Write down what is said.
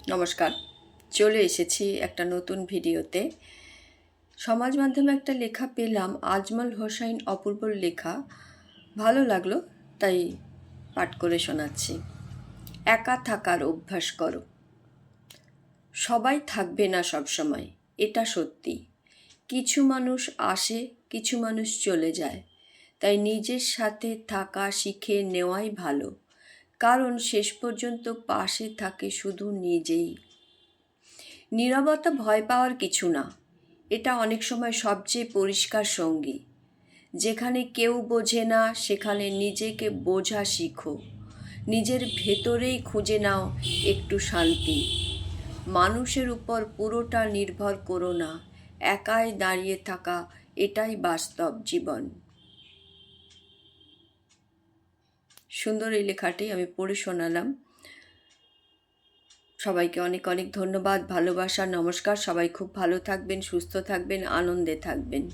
নমস্কার, চলে এসেছি একটা নতুন ভিডিওতে। সমাজ মাধ্যমে একটা লেখা পেলাম, আজমল হোসাইন অপূর্বর লেখা। ভালো লাগলো, তাই পাঠ করে শোনাচ্ছি। একা থাকার অভ্যাস করো। সবাই থাকবে না সব সময়, এটা সত্যি। কিছু মানুষ আসে, কিছু মানুষ চলে যায়। তাই নিজের সাথে থাকা শিখে নেওয়াই ভালো, কারণ শেষ পর্যন্ত পাশে থাকে শুধু নিজেই। নীরবতা ভয় পাওয়ার কিছু না, এটা অনেক সময় সবচেয়ে পরিষ্কার সঙ্গী। যেখানে কেউ বোঝে না সেখানে নিজেকে বোঝা শিখো। নিজের ভেতরেই খুঁজে নাও একটু শান্তি। মানুষের উপর পুরোটা নির্ভর করো না, একাই দাঁড়িয়ে থাকা এটাই বাস্তব জীবন। সুন্দর এই লেখাটি আমি পড়ে শোনালাম। সবাইকে অনেক অনেক ধন্যবাদ, ভালোবাসা, নমস্কার। সবাই খুব ভালো থাকবেন, সুস্থ থাকবেন, আনন্দে থাকবেন।